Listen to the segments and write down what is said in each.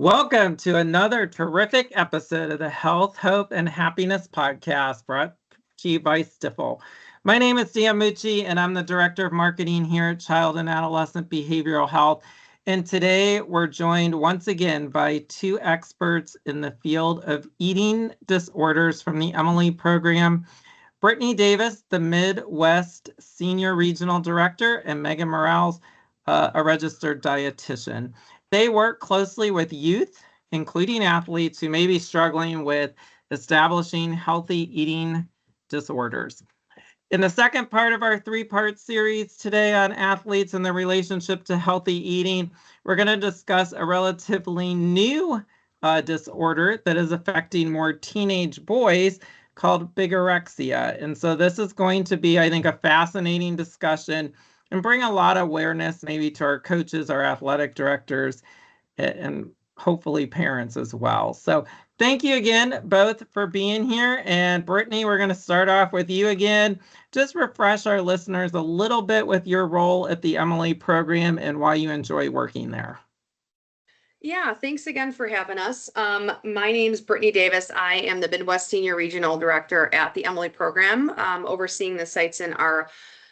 Welcome to another terrific episode of the Health, Hope, and Happiness podcast brought to you by Stifel. My name is Dan Mucci, and I'm the Director of Marketing here at Child and Adolescent Behavioral Health. And today we're joined once again by two experts in the field of eating disorders from the Emily program. Brittany Davis, the Midwest Senior Regional Director, and Megan Merrells, a registered dietitian. They work closely with youth, including athletes who may be struggling with establishing healthy eating disorders. In the second part of our three-part series today on athletes and their relationship to healthy eating, we're going to discuss a relatively new disorder that is affecting more teenage boys called bigorexia. And so this is going to be, I think, a fascinating discussion and bring a lot of awareness maybe to our coaches, our athletic directors, and hopefully parents as well. So thank you again both for being here. And Brittany, we're going to start off with you again. Just refresh our listeners a little bit with your role at the Emily program and why you enjoy working there. Yeah, thanks again for having us. My name is Brittany Davis. I am the Midwest Senior Regional Director at the Emily program, overseeing the sites in our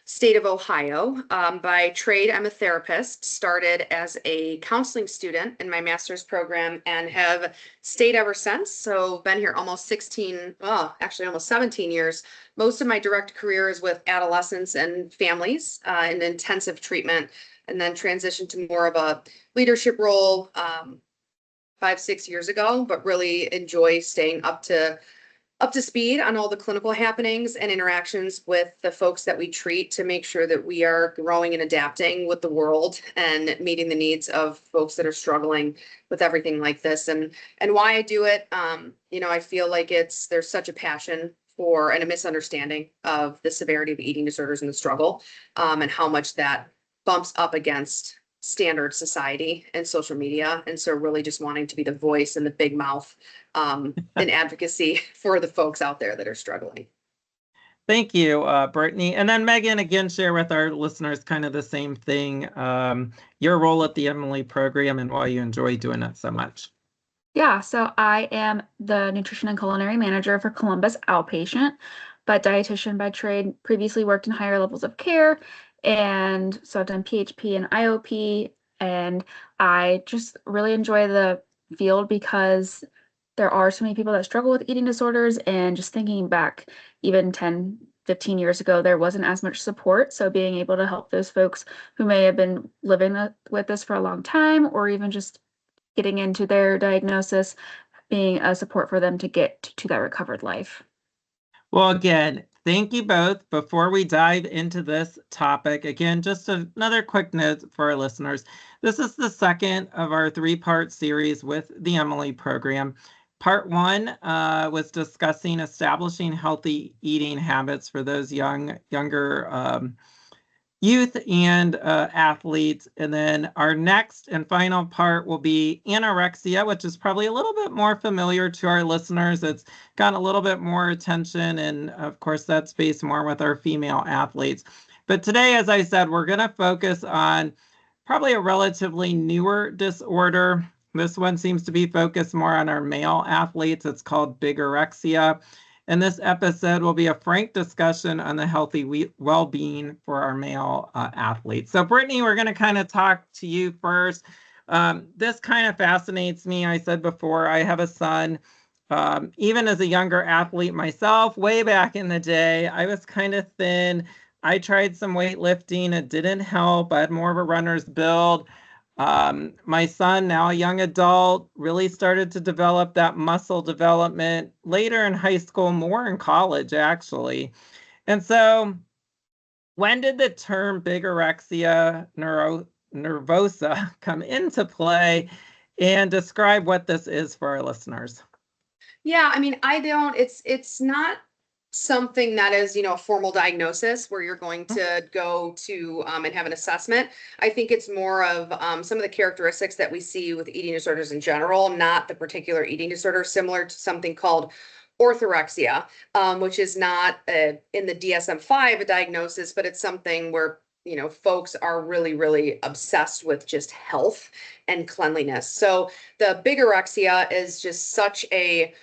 state of Ohio. By trade, I'm a therapist, started as a counseling student in my master's program and have stayed ever since. So been here almost 17 years. Most of my direct career is with adolescents and families in intensive treatment, and then transitioned to more of a leadership role 5-6 years ago, but really enjoy staying up to speed on all the clinical happenings and interactions with the folks that we treat to make sure that we are growing and adapting with the world and meeting the needs of folks that are struggling with everything like this. And why I do it, I feel like there's such a passion for and a misunderstanding of the severity of eating disorders and the struggle, and how much that bumps up against standard society and social media. And so really just wanting to be the voice and the big mouth in advocacy for the folks out there that are struggling. Thank you, Brittany. And then Megan, again, share with our listeners kind of the same thing, your role at the Emily program and why you enjoy doing it so much. Yeah, so I am the nutrition and culinary manager for Columbus Outpatient, but dietitian by trade, previously worked in higher levels of care. And so I've done PHP and IOP, and I just really enjoy the field because there are so many people that struggle with eating disorders. And just thinking back, even 10, 15 years ago, there wasn't as much support. So being able to help those folks who may have been living with this for a long time, or even just getting into their diagnosis, being a support for them to get to that recovered life. Well, again, thank you both. Before we dive into this topic, again, just another quick note for our listeners. This is the second of our three-part series with the Emily program. Part one was discussing establishing healthy eating habits for those younger youth and athletes. And then our next and final part will be anorexia, which is probably a little bit more familiar to our listeners. It's gotten a little bit more attention. And of course, that's based more with our female athletes. But today, as I said, we're going to focus on probably a relatively newer disorder. This one seems to be focused more on our male athletes. It's called bigorexia. And this episode will be a frank discussion on the healthy well-being for our male athletes. So Brittany, we're going to kind of talk to you first. This kind of fascinates me. I said before, I have a son. Even as a younger athlete myself, way back in the day, I was kind of thin. I tried some weightlifting. It didn't help. I had more of a runner's build. My son, now a young adult, really started to develop that muscle development later in high school, more in college, actually. And so when did the term bigorexia nervosa come into play, and describe what this is for our listeners? Yeah, I mean, it's not something that is, a formal diagnosis where you're going to go to and have an assessment. I think it's more of some of the characteristics that we see with eating disorders in general, not the particular eating disorder, similar to something called orthorexia, which is not in the DSM-5 a diagnosis, but it's something where folks are really, really obsessed with just health and cleanliness. So the bigorexia is just such a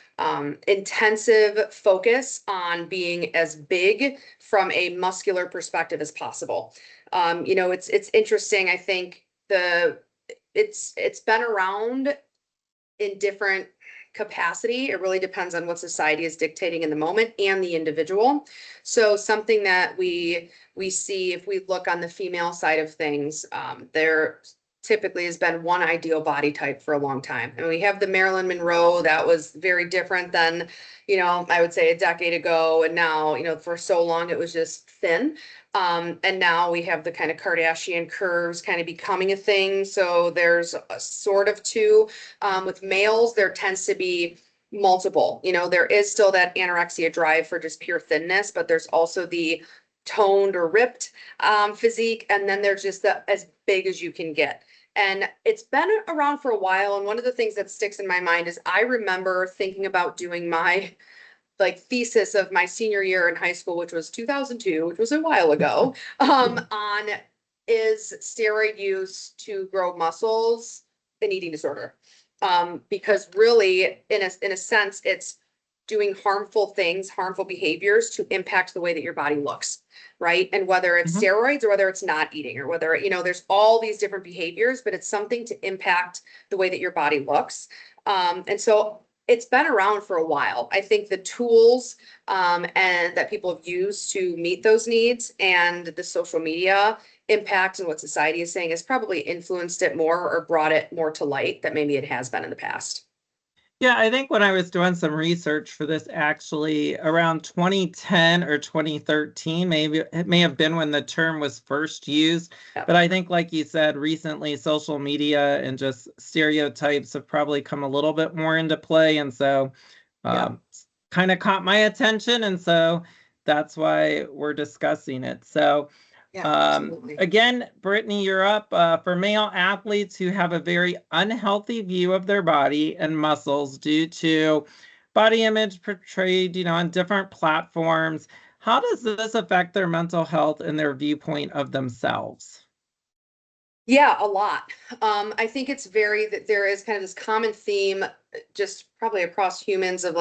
intensive focus on being as big from a muscular perspective as possible. It's interesting. I think it's been around in different capacity. It really depends on what society is dictating in the moment and the individual. So something that we see if we look on the female side of things, there typically has been one ideal body type for a long time. And we have the Marilyn Monroe that was very different than, I would say a decade ago. And now, for so long it was just thin. And now we have the kind of Kardashian curves kind of becoming a thing. So there's a sort of two. With males, there tends to be multiple. There is still that anorexia drive for just pure thinness, but there's also the toned or ripped physique. And then there's just the as big as you can get. And it's been around for a while. And one of the things that sticks in my mind is I remember thinking about doing my thesis of my senior year in high school, which was 2002, which was a while ago, on is steroid use to grow muscles an eating disorder? Because really, in a sense, it's doing harmful things, harmful behaviors to impact the way that your body looks, right? And whether it's steroids or whether it's not eating or whether, there's all these different behaviors, but it's something to impact the way that your body looks. And so it's been around for a while. I think the tools and that people have used to meet those needs and the social media impact and what society is saying has probably influenced it more or brought it more to light than maybe it has been in the past. Yeah, I think when I was doing some research for this, actually around 2010 or 2013, maybe it may have been when the term was first used. Yep. But I think, like you said, recently social media and just stereotypes have probably come a little bit more into play. And so kind of caught my attention. And so that's why we're discussing it. So again, Brittany, you're up. For male athletes who have a very unhealthy view of their body and muscles due to body image portrayed, on different platforms, how does this affect their mental health and their viewpoint of themselves? Yeah, a lot. I think it's that there is kind of this common theme, just probably across humans, of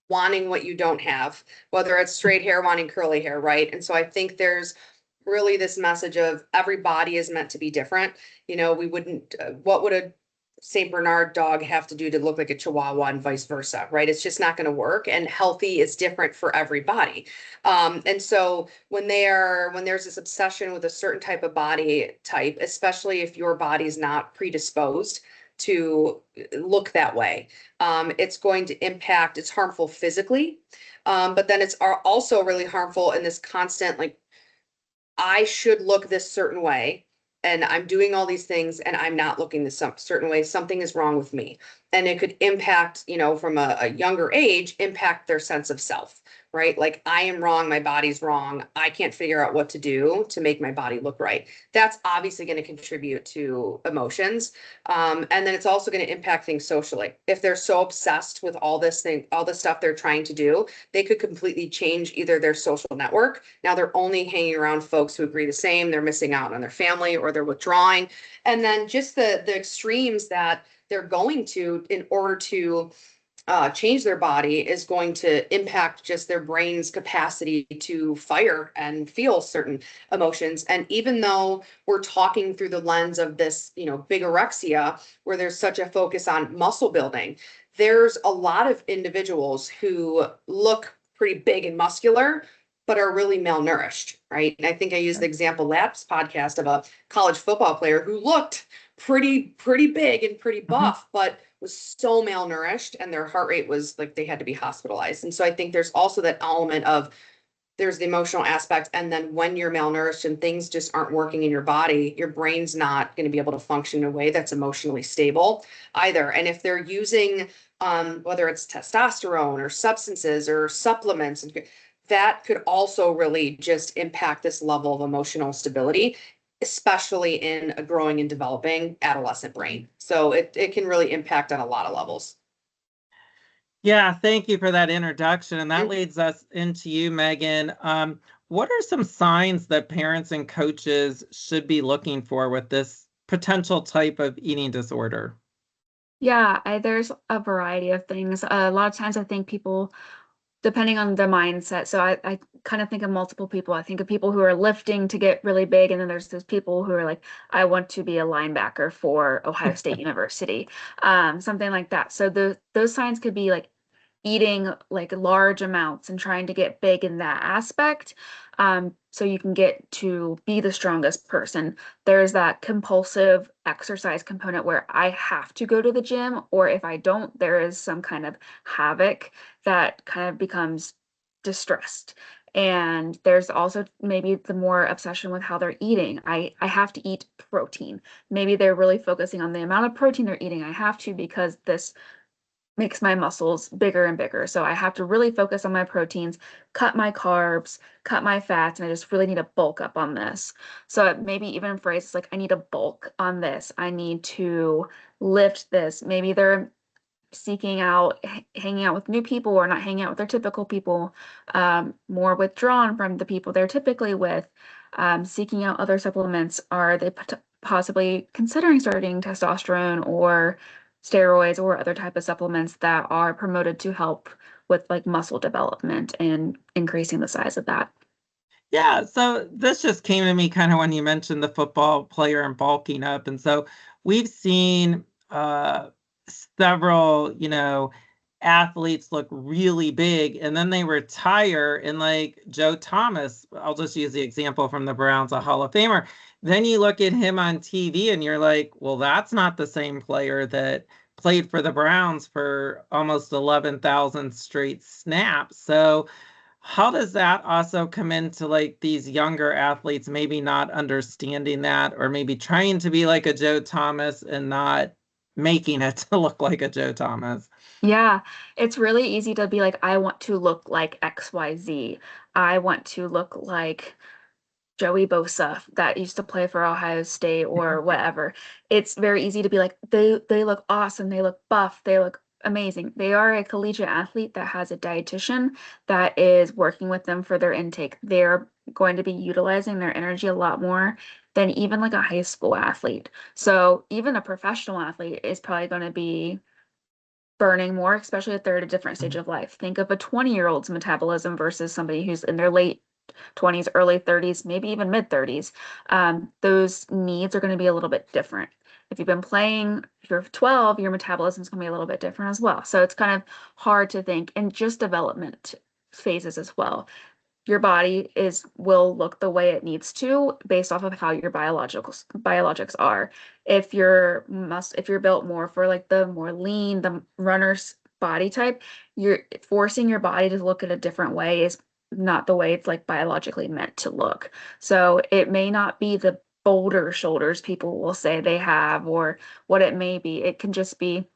wanting what you don't have, whether it's straight hair, wanting curly hair, right? And so I think there's really this message of every body is meant to be different. We wouldn't, what would a St. Bernard dog have to do to look like a Chihuahua and vice versa, right? It's just not going to work. And healthy is different for every body. And so when there's this obsession with a certain type of body type, especially if your body is not predisposed to look that way, it's going to impact, it's harmful physically. But then it's also really harmful in this constant, I should look this certain way and I'm doing all these things and I'm not looking this certain way. Something is wrong with me. And it could impact, from a younger age, impact their sense of self, right? I am wrong. My body's wrong. I can't figure out what to do to make my body look right. That's obviously going to contribute to emotions. And then it's also going to impact things socially. If they're so obsessed with all this stuff they're trying to do, they could completely change either their social network. Now they're only hanging around folks who agree the same. They're missing out on their family or they're withdrawing. And then just the extremes that they're going to in order to change their body is going to impact just their brain's capacity to fire and feel certain emotions. And even though we're talking through the lens of this, bigorexia, where there's such a focus on muscle building, there's a lot of individuals who look pretty big and muscular, but are really malnourished, right? And I think I used the example last podcast of a college football player who looked pretty big and pretty buff, but was so malnourished and their heart rate was they had to be hospitalized. And so I think there's also that element of there's the emotional aspect. And then when you're malnourished and things just aren't working in your body, your brain's not going to be able to function in a way that's emotionally stable either. And if they're using, whether it's testosterone or substances or supplements, that could also really just impact this level of emotional stability, especially in a growing and developing adolescent brain. So it can really impact on a lot of levels. Yeah, thank you for that introduction. And that leads us into you, Megan. what are some signs that parents and coaches should be looking for with this potential type of eating disorder? Yeah, there's a variety of things. A lot of times I think people, depending on the mindset, so I kind of think of multiple people. I think of people who are lifting to get really big, and then there's those people who are like, I want to be a linebacker for Ohio State University, something like that. So those signs could be like eating like large amounts and trying to get big in that aspect. So you can get to be the strongest person. There's that compulsive exercise component where I have to go to the gym, or if I don't, there is some kind of havoc that kind of becomes distressed. And there's also maybe the more obsession with how they're eating. I have to eat protein. Maybe they're really focusing on the amount of protein they're eating. I have to because this makes my muscles bigger and bigger. So I have to really focus on my proteins, cut my carbs, cut my fats, and I just really need to bulk up on this. So maybe even phrases like, I need to bulk on this. I need to lift this. Maybe they're seeking out, hanging out with new people or not hanging out with their typical people, more withdrawn from the people they're typically with, seeking out other supplements. Are they possibly considering starting testosterone or steroids or other type of supplements that are promoted to help with like muscle development and increasing the size of that? Yeah, so this just came to me kind of when you mentioned the football player and bulking up. And so we've seen several, athletes look really big and then they retire. And like Joe Thomas, I'll just use the example from the Browns, a Hall of Famer. Then you look at him on TV and you're like, well, that's not the same player that played for the Browns for almost 11,000 straight snaps. So how does that also come into like these younger athletes maybe not understanding that, or maybe trying to be like a Joe Thomas and not making it to look like a Joe Thomas? Yeah, it's really easy to be like, I want to look like XYZ. I want to look like Joey Bosa that used to play for Ohio State or whatever. It's very easy to be like, they look awesome, they look buff, they look amazing. They are a collegiate athlete that has a dietitian that is working with them for their intake. They're going to be utilizing their energy a lot more than even like a high school athlete. So even a professional athlete is probably going to be burning more, especially if they're at a different stage of life. Think of a 20-year-old's metabolism versus somebody who's in their late 20s, early 30s, maybe even mid 30s. Those needs are going to be a little bit different. If you've been playing, if you're 12, your metabolism is going to be a little bit different as well. So it's kind of hard to think, and just development phases as well. Your body will look the way it needs to based off of how your biologics are. If you're built more for like the more lean, the runner's body type, you're forcing your body to look at a different way is not the way it's like biologically meant to look. So it may not be the bolder shoulders people will say they have or what it may be. It can just be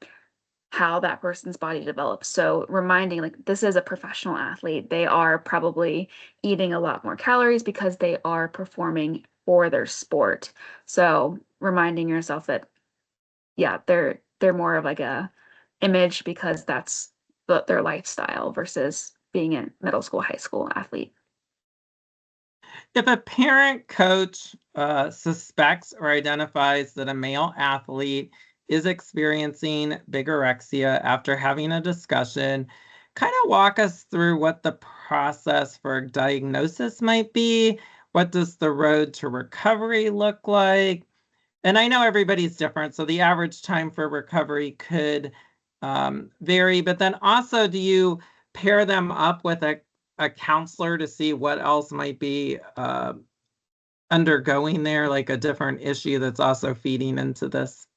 how that person's body develops. So reminding like this is a professional athlete. They are probably eating a lot more calories because they are performing for their sport. So reminding yourself that yeah, they're more of like a image because that's their lifestyle versus being a middle school, high school athlete. If a parent coach suspects or identifies that a male athlete is experiencing bigorexia after having a discussion, kind of walk us through what the process for diagnosis might be. What does the road to recovery look like? And I know everybody's different, so the average time for recovery could vary. But then also, do you pair them up with a counselor to see what else might be undergoing there, like a different issue that's also feeding into this?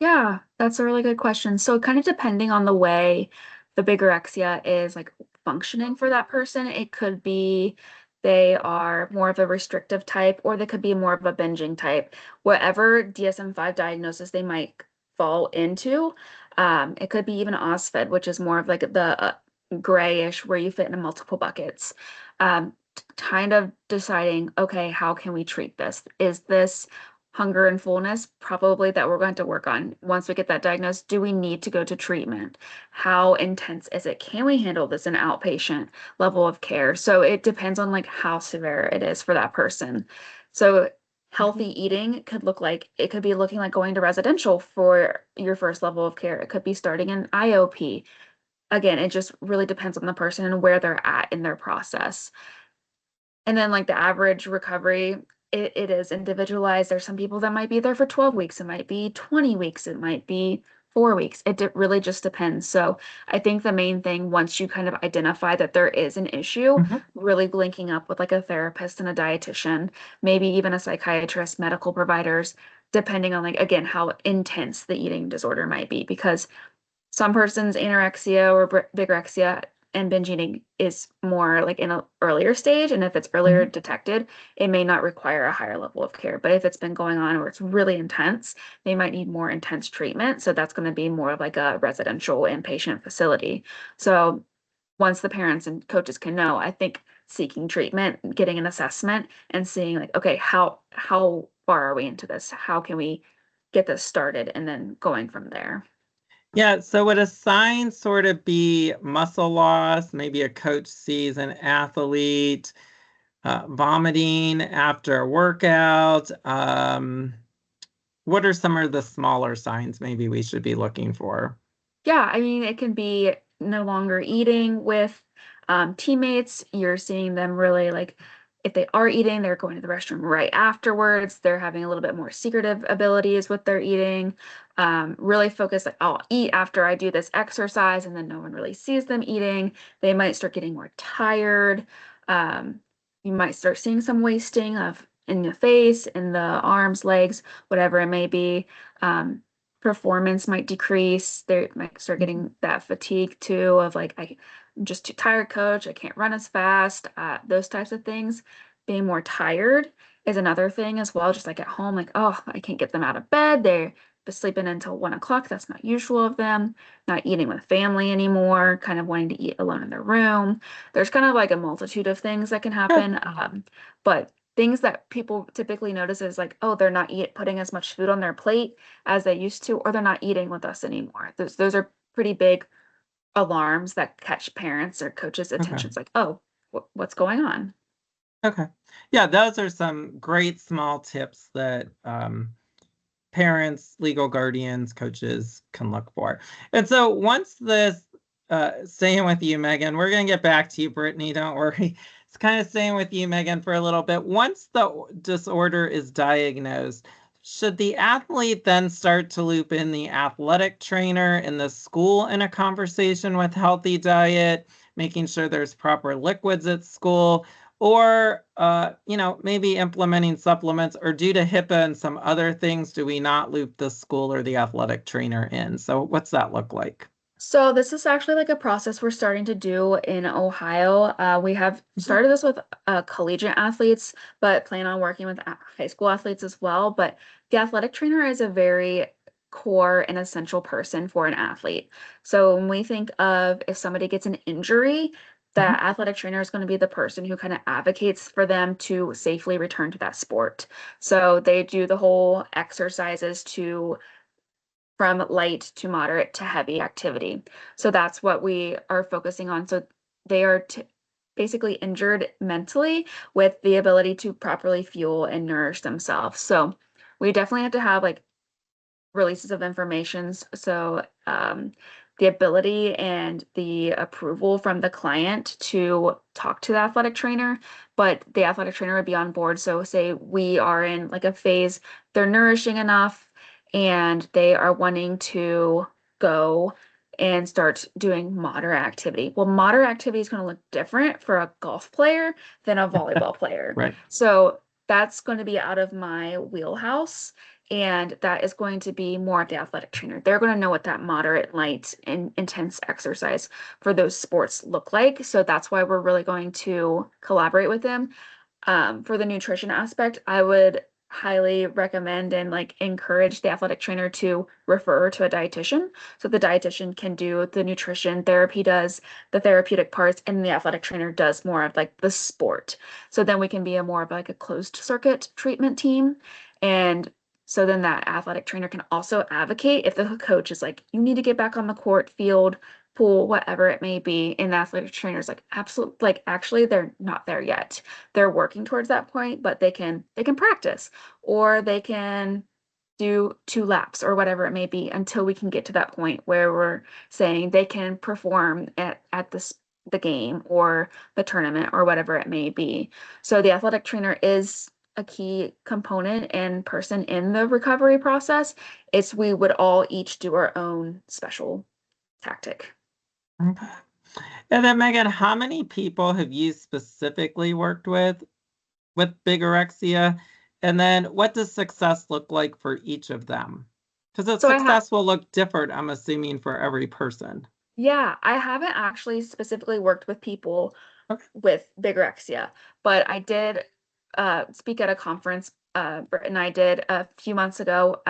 Yeah, that's a really good question. So kind of depending on the way the bigorexia is like functioning for that person, it could be they are more of a restrictive type or they could be more of a binging type. Whatever DSM-5 diagnosis they might fall into, it could be even OSFED, which is more of like the grayish where you fit into multiple buckets. Kind of deciding, okay, how can we treat this? Is this hunger and fullness, probably that we're going to work on. Once we get that diagnosed, do we need to go to treatment? How intense is it? Can we handle this in outpatient level of care? So it depends on like how severe it is for that person. So healthy eating could look like, it could be looking like going to residential for your first level of care. It could be starting an IOP. Again, it just really depends on the person and where they're at in their process. And then like the average recovery, it is individualized. There's some people that might be there for 12 weeks. It might be 20 weeks. It might be 4 weeks. Really just depends. So I think the main thing, once you kind of identify that there is an issue, really linking up with like a therapist and a dietitian, maybe even a psychiatrist, medical providers, depending on like, again, how intense the eating disorder might be, because some person's anorexia or bigorexia and binge eating is more like in an earlier stage. And if it's earlier detected, it may not require a higher level of care. But if it's been going on or it's really intense, they might need more intense treatment. So that's going to be more of like a residential inpatient facility. So once the parents and coaches can know, I think seeking treatment, getting an assessment and seeing like, okay, how far are we into this? How can we get this started? And then going from there. Yeah, so would a sign sort of be muscle loss? Maybe a coach sees an athlete vomiting after a workout. What are some of the smaller signs maybe we should be looking for? Yeah, I mean, it can be no longer eating with teammates. You're seeing them really like, if they are eating, they're going to the restroom right afterwards. They're having a little bit more secretive abilities with their eating. Really focus like, I'll eat after I do this exercise, and then no one really sees them eating. They might start getting more tired. You might start seeing some wasting of in the face, in the arms, legs, whatever it may be. Performance might decrease. They might start getting that fatigue too of like, I'm just too tired, coach. I can't run as fast. Those types of things. Being more tired is another thing as well. Just like at home, like, oh, I can't get them out of bed. They're sleeping until 1 o'clock. That's not usual of them. Not eating with family anymore, kind of wanting to eat alone in their room. There's kind of like a multitude of things that can happen. But things that people typically notice is like, oh, they're not putting as much food on their plate as they used to, or they're not eating with us anymore. Those are pretty big alarms that catch parents or coaches' attention. It's like, oh, what's going on? Okay. Yeah, those are some great small tips that parents, legal guardians, coaches can look for. And so once this, staying with you, Megan, we're going to get back to you, Brittany, don't worry. It's kind of staying with you, Megan, for a little bit. Once the disorder is diagnosed, should the athlete then start to loop in the athletic trainer in the school in a conversation with healthy diet, making sure there's proper liquids at school? Or, maybe implementing supplements, or due to HIPAA and some other things, do we not loop the school or the athletic trainer in? So what's that look like? So this is actually like a process we're starting to do in Ohio. We have started this with collegiate athletes, but plan on working with high school athletes as well. But the athletic trainer is a very core and essential person for an athlete. So when we think of if somebody gets an injury, the athletic trainer is going to be the person who kind of advocates for them to safely return to that sport. So they do the whole exercises from light to moderate to heavy activity. So that's what we are focusing on. So they are basically injured mentally with the ability to properly fuel and nourish themselves. So we definitely have to have like releases of information. So the ability and the approval from the client to talk to the athletic trainer, but the athletic trainer would be on board. So say we are in like a phase, they're nourishing enough and they are wanting to go and start doing moderate activity. Well, moderate activity is going to look different for a golf player than a volleyball player. Right. So that's going to be out of my wheelhouse. And that is going to be more of the athletic trainer. They're going to know what that moderate, light, and intense exercise for those sports look like. So that's why we're really going to collaborate with them. For the nutrition aspect, I would highly recommend and like encourage the athletic trainer to refer to a dietitian. So the dietitian can do the nutrition, therapy does the therapeutic parts, and the athletic trainer does more of like the sport. So then we can be more of like a closed circuit treatment team. And So then that athletic trainer can also advocate if the coach is like, you need to get back on the court, field, pool, whatever it may be. And the athletic trainer's like, absolutely, like actually they're not there yet. They're working towards that point, but they can practice, or they can do 2 laps or whatever it may be until we can get to that point where we're saying they can perform at the game or the tournament or whatever it may be. So the athletic trainer is a key component and person in the recovery process. It's we would all each do our own special tactic. Okay. And then Megan, how many people have you specifically worked with bigorexia? And then what does success look like for each of them? Because the success will look different, I'm assuming, for every person. Yeah, I haven't actually specifically worked with people Okay. with bigorexia, but I did speak at a conference, Britt and I did a few months ago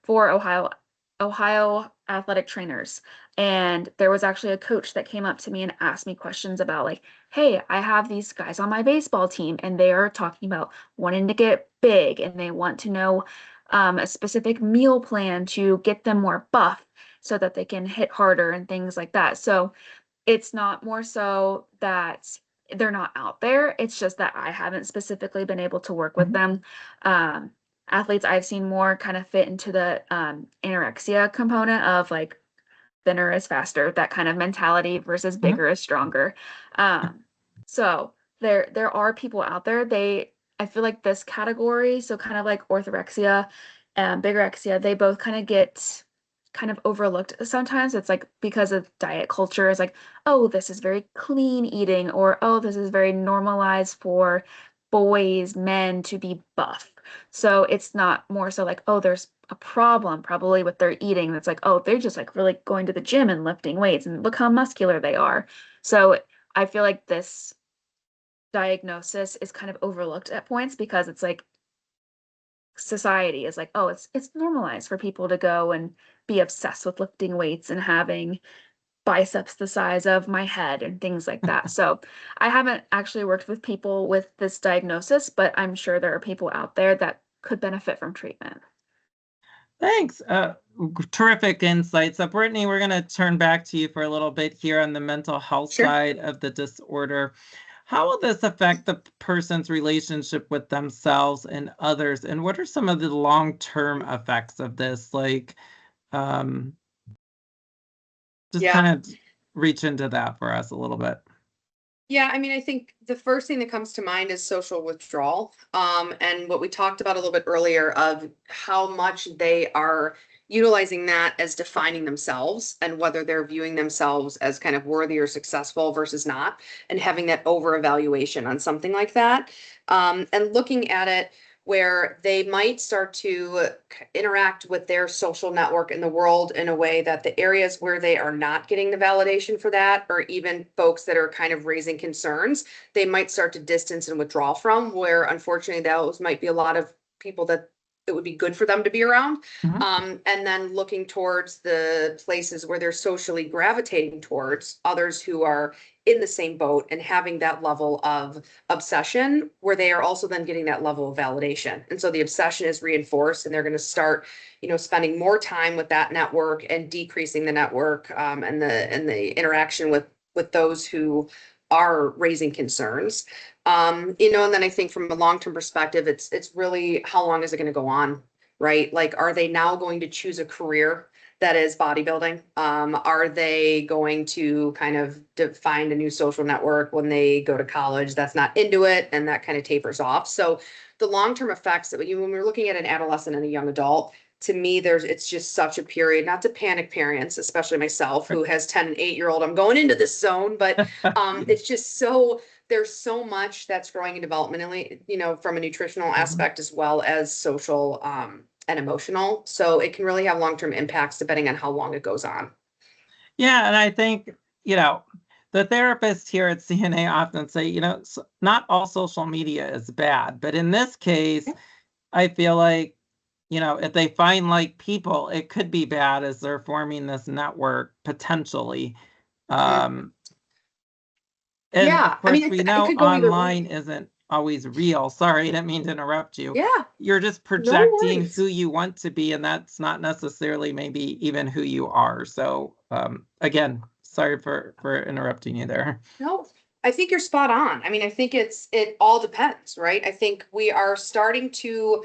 for Ohio athletic trainers. And there was actually a coach that came up to me and asked me questions about like, hey, I have these guys on my baseball team and they are talking about wanting to get big and they want to know a specific meal plan to get them more buff so that they can hit harder and things like that. So it's not more so that they're not out there. It's just that I haven't specifically been able to work with them. Athletes I've seen more kind of fit into the anorexia component of like thinner is faster, that kind of mentality versus bigger is stronger. So there are people out there. I feel like this category, so kind of like orthorexia and bigorexia, they both kind of get kind of overlooked sometimes. It's like because of diet culture is like, oh, this is very clean eating, or oh, this is very normalized for boys, men to be buff. So it's not more so like, oh, there's a problem probably with their eating. That's like, oh, they're just like really going to the gym and lifting weights and look how muscular they are. So I feel like this diagnosis is kind of overlooked at points because it's like society is like, oh, it's normalized for people to go and be obsessed with lifting weights and having biceps the size of my head and things like that. So I haven't actually worked with people with this diagnosis, but I'm sure there are people out there that could benefit from treatment. Thanks. Terrific insight. So Brittany, we're going to turn back to you for a little bit here on the mental health side of the disorder. How will this affect the person's relationship with themselves and others? And what are some of the long-term effects of this? Like, kind of reach into that for us a little bit. Yeah, I mean, I think the first thing that comes to mind is social withdrawal. And what we talked about a little bit earlier of how much they are utilizing that as defining themselves and whether they're viewing themselves as kind of worthy or successful versus not, and having that over evaluation on something like that. And looking at it where they might start to interact with their social network in the world in a way that the areas where they are not getting the validation for that, or even folks that are kind of raising concerns, they might start to distance and withdraw from, where unfortunately those might be a lot of people that it would be good for them to be around. And then looking towards the places where they're socially gravitating towards others who are in the same boat and having that level of obsession where they are also then getting that level of validation. And so the obsession is reinforced and they're going to start, spending more time with that network and decreasing the network and the interaction with those who are raising concerns. And then I think from a long-term perspective, it's really how long is it going to go on, right? Like, are they now going to choose a career that is bodybuilding? Are they going to kind of find a new social network when they go to college that's not into it and that kind of tapers off? So the long-term effects that when we're looking at an adolescent and a young adult, to me, it's just such a period, not to panic parents, especially myself, who has 10 and 8-year-old, I'm going into this zone, but it's just there's so much that's growing developmentally, from a nutritional aspect as well as social and emotional. So it can really have long-term impacts depending on how long it goes on. Yeah, and I think, the therapists here at CNA often say, not all social media is bad, but in this case, I feel like, if they find like people, it could be bad as they're forming this network potentially. And of course, we know online isn't always real. Sorry, I didn't mean to interrupt you. Yeah, You're just projecting worries. who you want to be, and that's not necessarily maybe even who you are. So again, sorry for interrupting you there. No, I think you're spot on. I mean, I think it all depends, right? I think we are starting to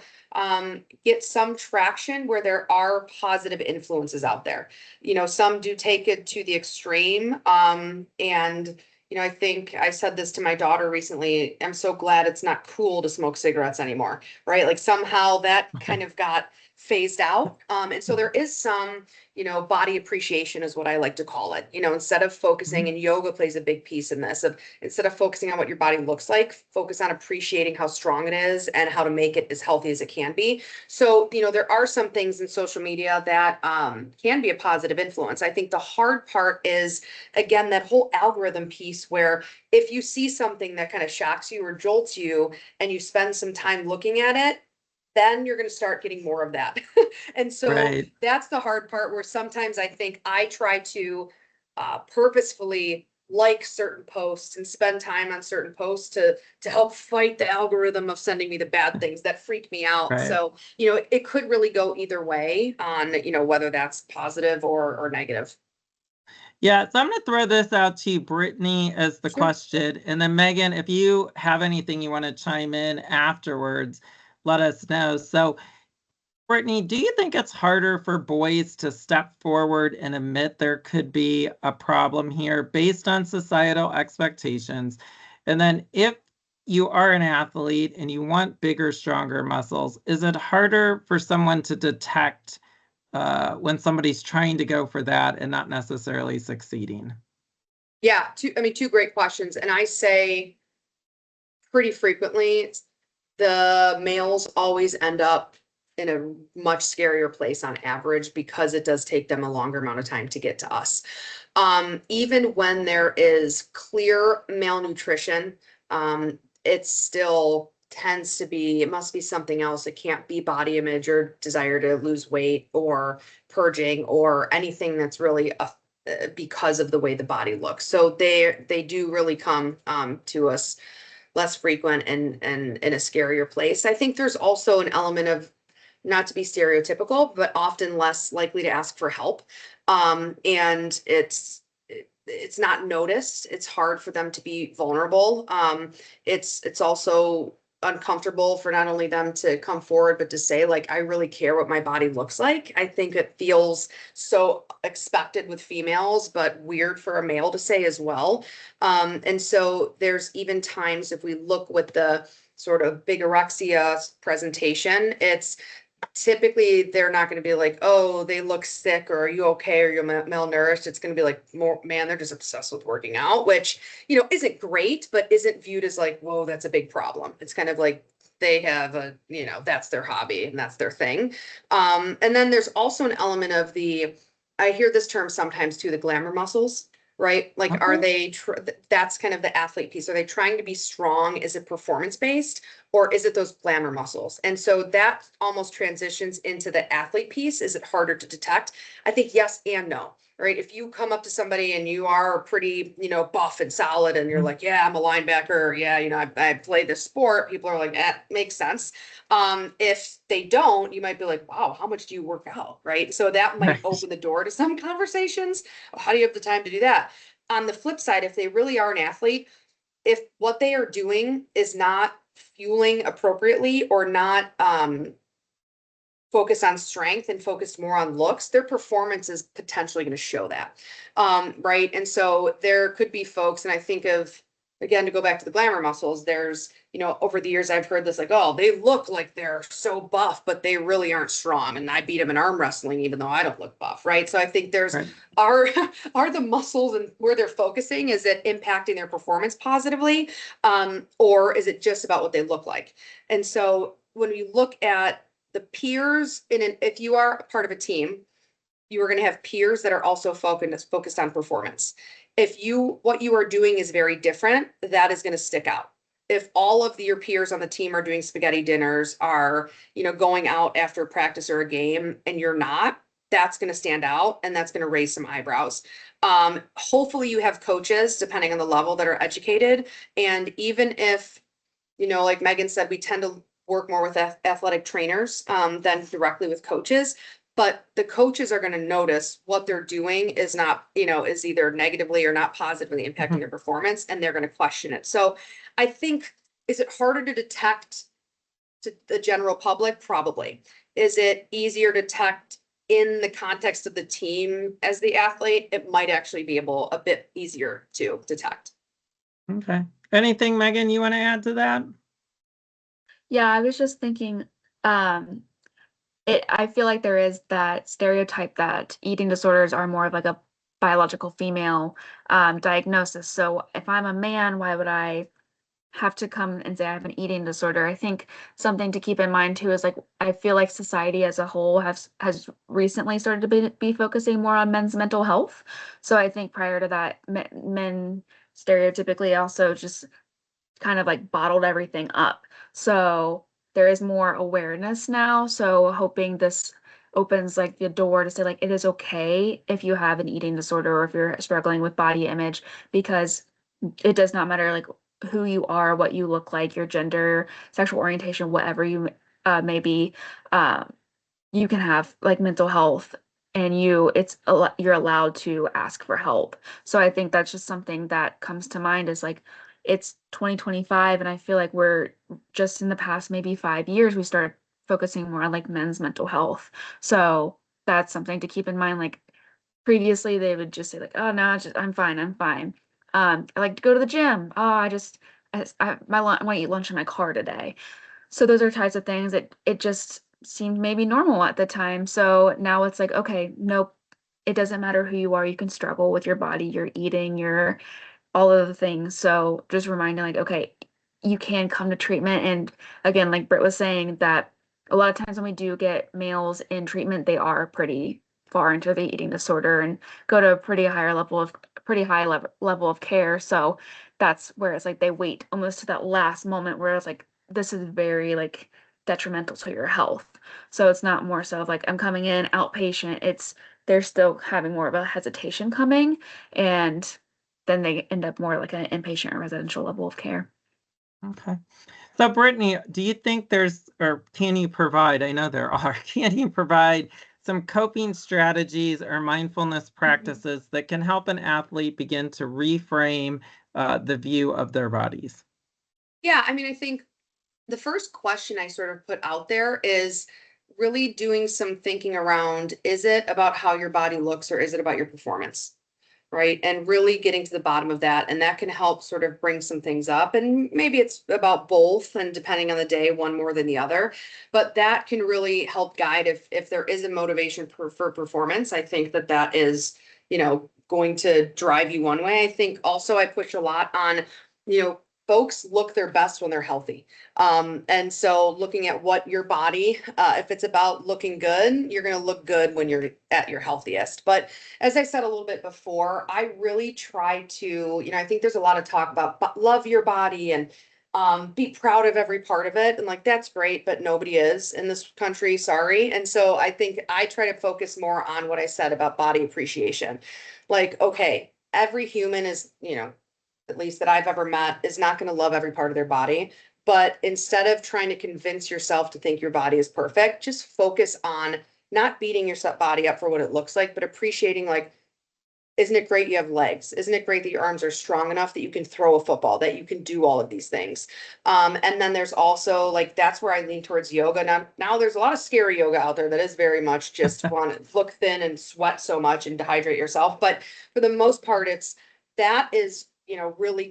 get some traction where there are positive influences out there. You know, some do take it to the extreme. And you know, I think I said this to my daughter recently. I'm so glad it's not cool to smoke cigarettes anymore, right? Like somehow that kind of got phased out. And so there is some, you know, body appreciation is what I like to call it. You know, instead of focusing, and yoga plays a big piece in this, of instead of focusing on what your body looks like, focus on appreciating how strong it is and how to make it as healthy as it can be. So, you know, there are some things in social media that can be a positive influence. I think the hard part is, again, that whole algorithm piece where if you see something that kind of shocks you or jolts you and you spend some time looking at it, then you're going to start getting more of that. And so Right. that's the hard part, where sometimes I think I try to purposefully like certain posts and spend time on certain posts to help fight the algorithm of sending me the bad things that freak me out. Right. So, you know, it could really go either way on, you know, whether that's positive or negative. Yeah, so I'm going to throw this out to you, Brittany, as the Sure. question. And then Megan, if you have anything you want to chime in afterwards, let us know. So Brittany, do you think it's harder for boys to step forward and admit there could be a problem here based on societal expectations? And then if you are an athlete and you want bigger, stronger muscles, is it harder for someone to detect when somebody's trying to go for that and not necessarily succeeding? Yeah, two great questions. And I say pretty frequently, the males always end up in a much scarier place on average because it does take them a longer amount of time to get to us. Even when there is clear malnutrition, it still tends to be, it must be something else. It can't be body image or desire to lose weight or purging or anything that's really because of the way the body looks. So they do really come to us less frequent and in a scarier place. I think there's also an element of, not to be stereotypical, but often less likely to ask for help. And it's not noticed. It's hard for them to be vulnerable. It's also uncomfortable for not only them to come forward, but to say, like, I really care what my body looks like. I think it feels so expected with females, but weird for a male to say as well. And so there's even times, if we look with the sort of bigorexia presentation, it's typically they're not going to be like, oh, they look sick, or are you okay, or you're malnourished. It's going to be like, more, man, they're just obsessed with working out, which, you know, isn't great, but isn't viewed as like, whoa, that's a big problem. It's kind of like they have a, you know, that's their hobby and that's their thing. And then there's also an element of the, I hear this term sometimes too, the glamour muscles, right? Like, are they, that's kind of the athlete piece. Are they trying to be strong? Is it performance based? Or is it those glamour muscles? And so that almost transitions into the athlete piece. Is it harder to detect? I think yes and no, right? If you come up to somebody and you are pretty, you know, buff and solid, and you're like, yeah, I'm a linebacker, or yeah, you know, I play this sport, people are like, that makes sense. If they don't, you might be like, wow, how much do you work out, right? So that might open the door to some conversations. How do you have the time to do that? On the flip side, if they really are an athlete, if what they are doing is not fueling appropriately, or not focused on strength and focused more on looks, their performance is potentially going to show that. Right. And so there could be folks, and I think of, again, to go back to the glamour muscles, there's, you know, over the years, I've heard this like, oh, they look like they're so buff, but they really aren't strong. And I beat them in arm wrestling, even though I don't look buff. Right. So I think there's, Right. are the muscles and where they're focusing, is it impacting their performance positively? Or is it just about what they look like? And so when we look at the peers if you are a part of a team, you are going to have peers that are also focused on performance. If what you are doing is very different, that is going to stick out. If all of your peers on the team are doing spaghetti dinners, are, you know, going out after practice or a game, and you're not, that's going to stand out, and that's going to raise some eyebrows. Hopefully you have coaches, depending on the level, that are educated. And even if, like Megan said, we tend to work more with athletic trainers than directly with coaches. But the coaches are going to notice what they're doing is not, is either negatively or not positively impacting their performance, and they're going to question it. So I think, is it harder to detect to the general public? Probably. Is it easier to detect in the context of the team as the athlete? It might actually be a bit easier to detect. Okay. Anything, Megan, you want to add to that? Yeah, I was just thinking, I feel like there is that stereotype that eating disorders are more of like a biological female diagnosis. So if I'm a man, why would I have to come and say I have an eating disorder? I think something to keep in mind too is like I feel like society as a whole has recently started to be focusing more on men's mental health. So I think prior to that, men stereotypically also just kind of like bottled everything up. So there is more awareness now. So hoping this opens like the door to say like it is okay if you have an eating disorder or if you're struggling with body image, because it does not matter like who you are, what you look like, your gender, sexual orientation, whatever you may be. You can have like mental health, and you're allowed to ask for help. So I think that's just something that comes to mind is like it's 2025, and I feel like we're just in the past maybe 5 years we started focusing more on like men's mental health. So that's something to keep in mind. Like previously they would just say like, oh no, I'm fine, I'm fine. I like to go to the gym. Oh, I want to eat lunch in my car today. So those are types of things that it just seemed maybe normal at the time. So now it's like, okay, nope, it doesn't matter who you are. You can struggle with your body, your eating, your all of the things. So just reminding like, okay, you can come to treatment. And again, like Britt was saying, that a lot of times when we do get males in treatment, they are pretty far into the eating disorder and go to a pretty high level of care. So that's where it's like they wait almost to that last moment where it's like this is very like detrimental to your health. So it's not more so of like I'm coming in outpatient. It's they're still having more of a hesitation coming, and then they end up more like an inpatient or residential level of care. Okay. So, Brittany, do you think or can you provide, I know there are, can you provide some coping strategies or mindfulness practices that can help an athlete begin to reframe the view of their bodies? Yeah, I mean, I think the first question I sort of put out there is really doing some thinking around, is it about how your body looks or is it about your performance? Right. And really getting to the bottom of that. And that can help sort of bring some things up. And maybe it's about both, and depending on the day, one more than the other. But that can really help guide if there is a motivation for performance. I think that is, going to drive you one way. I think also I push a lot on, folks look their best when they're healthy. And so looking at what your body, if it's about looking good, you're going to look good when you're at your healthiest. But as I said a little bit before, I really try to, I think there's a lot of talk about love your body and be proud of every part of it. And like, that's great, but nobody is in this country. Sorry. And so I think I try to focus more on what I said about body appreciation. Like, okay, every human is, at least that I've ever met, is not going to love every part of their body. But instead of trying to convince yourself to think your body is perfect, just focus on not beating your body up for what it looks like, but appreciating like, isn't it great you have legs? Isn't it great that your arms are strong enough that you can throw a football, that you can do all of these things? And then there's also like, that's where I lean towards yoga. Now there's a lot of scary yoga out there that is very much just want to look thin and sweat so much and dehydrate yourself. But for the most part, that is, really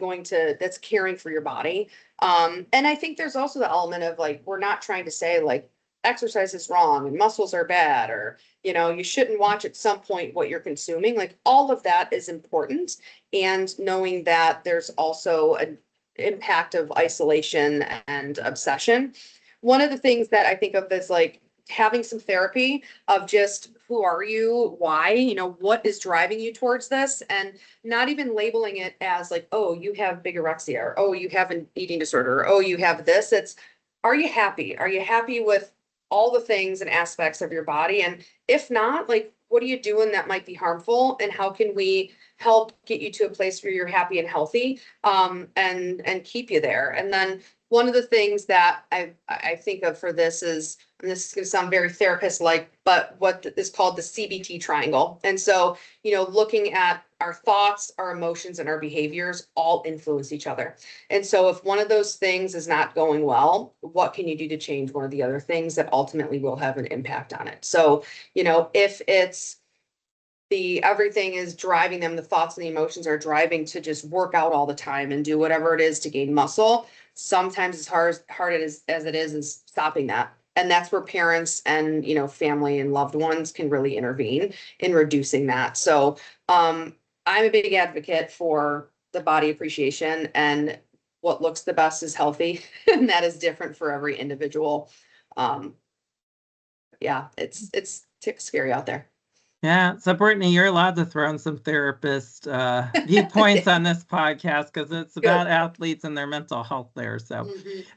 that's caring for your body. And I think there's also the element of like, we're not trying to say like exercise is wrong and muscles are bad, or, you shouldn't watch at some point what you're consuming. Like all of that is important. And knowing that there's also an impact of isolation and obsession. One of the things that I think of is like having some therapy of just who are you, why, what is driving you towards this, and not even labeling it as like, oh, you have bigorexia, or oh, you have an eating disorder, or oh, you have this. It's, are you happy? Are you happy with all the things and aspects of your body? And if not, like, what are you doing that might be harmful? And how can we help get you to a place where you're happy and healthy, and keep you there? And then one of the things that I think of for this is, and this is going to sound very therapist-like, but what is called the CBT triangle. And so, looking at our thoughts, our emotions, and our behaviors all influence each other. And so if one of those things is not going well, what can you do to change one of the other things that ultimately will have an impact on it? So, if it's everything is driving them, the thoughts and the emotions are driving to just work out all the time and do whatever it is to gain muscle. Sometimes as hard as it is stopping that. And that's where parents and, family and loved ones can really intervene in reducing that. So, I'm a big advocate for the body appreciation, and what looks the best is healthy. And that is different for every individual. Yeah, it's scary out there. Yeah. So Brittany, you're allowed to throw in some therapist viewpoints on this podcast because it's about athletes and their mental health there. So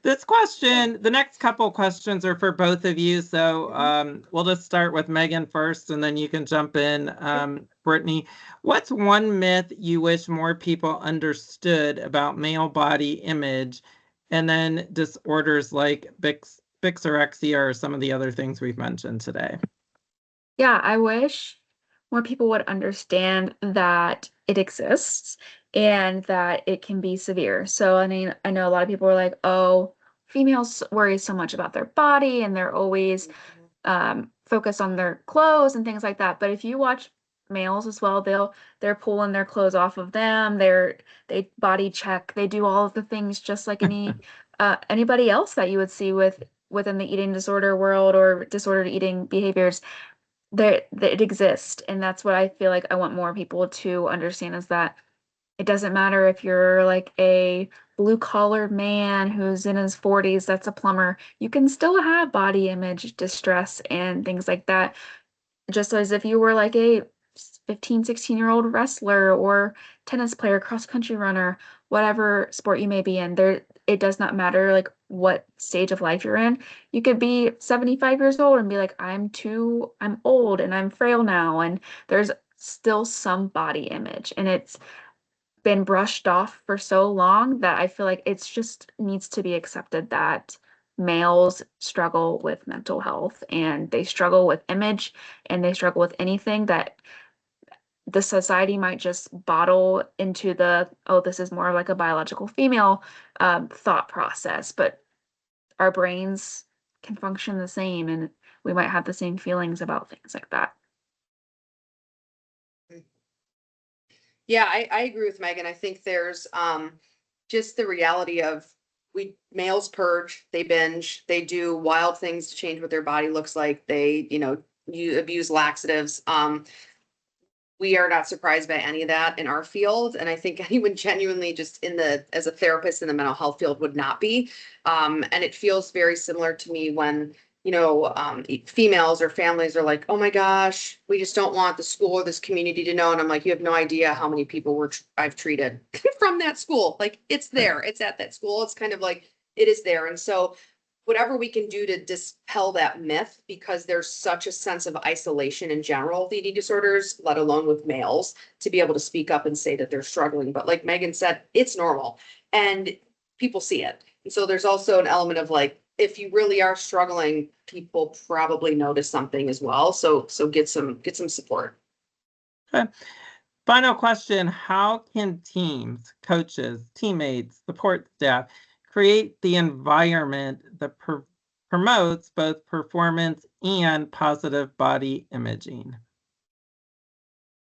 this question, the next couple questions are for both of you. So we'll just start with Megan first, and then you can jump in, Brittany. What's one myth you wish more people understood about male body image, and then disorders like bigorexia or some of the other things we've mentioned today? Yeah, I wish more people would understand that it exists and that it can be severe. So, I mean, I know a lot of people are like, oh, females worry so much about their body and they're always focused on their clothes and things like that. But if you watch males as well, they're pulling their clothes off of them, they body check, they do all of the things just like anybody else that you would see within the eating disorder world or disordered eating behaviors. That it exists, and that's what I feel like I want more people to understand, is that it doesn't matter if you're like a blue collar man who's in his 40s, that's a plumber. You can still have body image distress and things like that, just as if you were like a 15, 16-year-old wrestler or tennis player, cross country runner, whatever sport you may be in. It does not matter like what stage of life you're in. You could be 75 years old and be like, I'm old and I'm frail now. And there's still some body image, and it's been brushed off for so long that I feel like it's just needs to be accepted that males struggle with mental health, and they struggle with image, and they struggle with anything that the society might just bottle into this is more like a biological female thought process, but our brains can function the same, and we might have the same feelings about things like that. Yeah, I agree with Megan. I think there's just the reality of males purge, they binge, they do wild things to change what their body looks like. They, you abuse laxatives. We are not surprised by any of that in our field. And I think anyone genuinely just as a therapist in the mental health field would not be. And it feels very similar to me when, females or families are like, oh my gosh, we just don't want the school or this community to know. And I'm like, you have no idea how many people I've treated from that school. Like, it's there, it's at that school. It's kind of like, it is there. And so whatever we can do to dispel that myth, because there's such a sense of isolation in general with eating disorders, let alone with males, to be able to speak up and say that they're struggling. But like Megan said, it's normal and people see it. And so there's also an element of like, if you really are struggling, people probably notice something as well. So get some support. Okay. Final question. How can teams, coaches, teammates, support staff create the environment that promotes both performance and positive body imaging?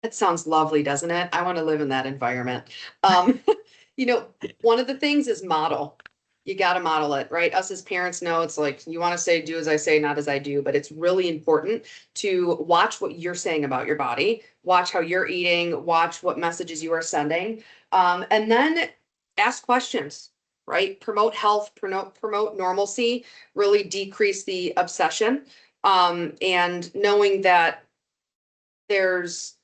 It sounds lovely, doesn't it? I want to live in that environment. One of the things is model. You got to model it, right? Us as parents know it's like, you want to say, do as I say, not as I do, but it's really important to watch what you're saying about your body, watch how you're eating, watch what messages you are sending, and then ask questions, right? Promote health, promote normalcy, really decrease the obsession, and knowing that there's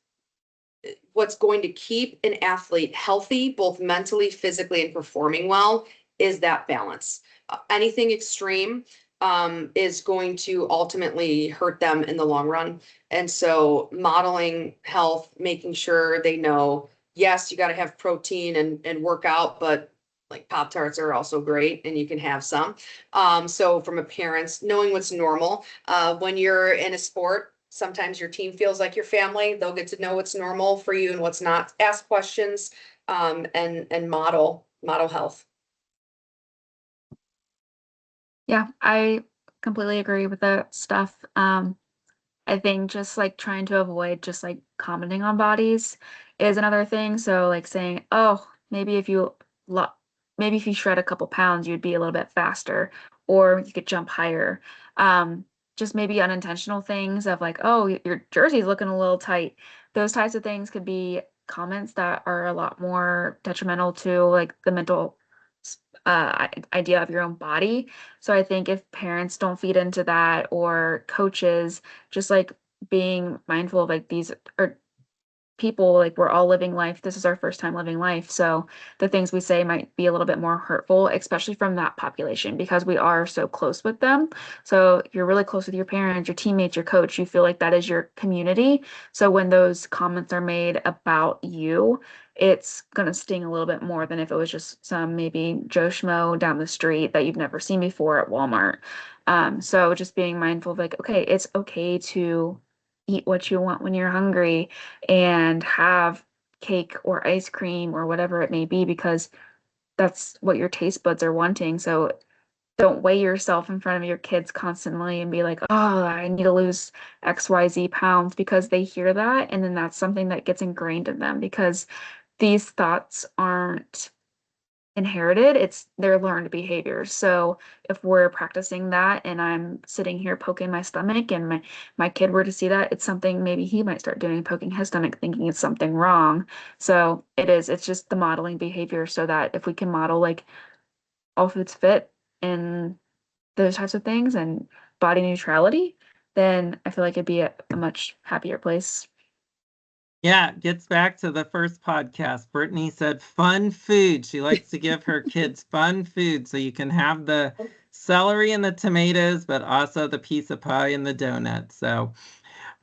what's going to keep an athlete healthy, both mentally, physically, and performing well, is that balance. Anything extreme is going to ultimately hurt them in the long run. And so modeling health, making sure they know, yes, you got to have protein and work out, but like Pop-Tarts are also great and you can have some. So from a parent's knowing what's normal, when you're in a sport, sometimes your team feels like your family. They'll get to know what's normal for you and what's not. Ask questions, and model health. Yeah, I completely agree with that stuff. I think just like trying to avoid just like commenting on bodies is another thing. So like saying, oh, maybe if you lo maybe if you shred a couple pounds, you'd be a little bit faster, or you could jump higher. Just maybe unintentional things of like, oh, your jersey's looking a little tight. Those types of things could be comments that are a lot more detrimental to like the mental idea of your own body. So I think if parents don't feed into that, or coaches, just like being mindful of like these are people, like we're all living life. This is our first time living life. So the things we say might be a little bit more hurtful, especially from that population, because we are so close with them. So you're really close with your parents, your teammates, your coach. You feel like that is your community. So when those comments are made about you, it's gonna sting a little bit more than if it was just some maybe Joe Schmo down the street that you've never seen before at Walmart. So just being mindful of like, okay, it's okay to eat what you want when you're hungry and have cake or ice cream or whatever it may be, because that's what your taste buds are wanting. So don't weigh yourself in front of your kids constantly and be like, oh, I need to lose XYZ pounds, because they hear that. And then that's something that gets ingrained in them, because these thoughts aren't inherited, it's their learned behaviors. So if we're practicing that and I'm sitting here poking my stomach and my kid were to see that, it's something maybe he might start doing, poking his stomach, thinking it's something wrong. So it's just the modeling behavior, so that if we can model like all foods fit and those types of things and body neutrality, then I feel like it'd be a much happier place. Yeah, it gets back to the first podcast. Brittany said fun food. She likes to give her kids fun food, so you can have the celery and the tomatoes, but also the piece of pie and the donut. So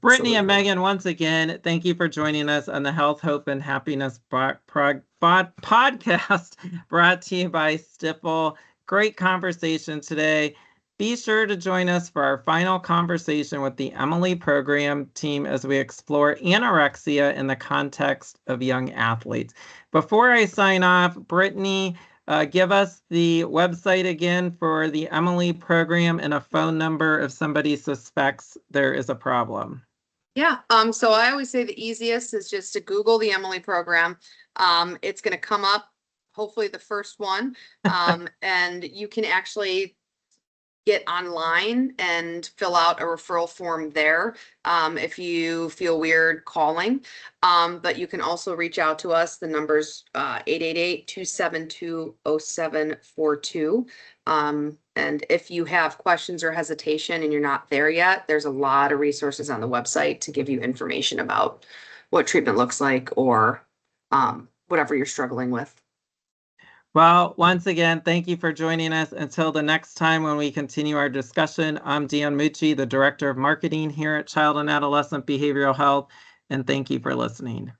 Brittany and Megan, once again, thank you for joining us on the Health, Hope, and Happiness podcast brought to you by Stifel. Great conversation today. Be sure to join us for our final conversation with the Emily program team as we explore anorexia in the context of young athletes. Before I sign off, Brittany, give us the website again for the Emily program and a phone number if somebody suspects there is a problem. Yeah, so I always say the easiest is just to Google the Emily program. It's going to come up, hopefully the first one, and you can actually get online and fill out a referral form there, if you feel weird calling. But you can also reach out to us. The number's 888-272-0742. And if you have questions or hesitation and you're not there yet, there's a lot of resources on the website to give you information about what treatment looks like, or whatever you're struggling with. Well, once again, thank you for joining us. Until the next time when we continue our discussion, I'm Dan Mucci, the Director of Marketing here at Child and Adolescent Behavioral Health, and thank you for listening.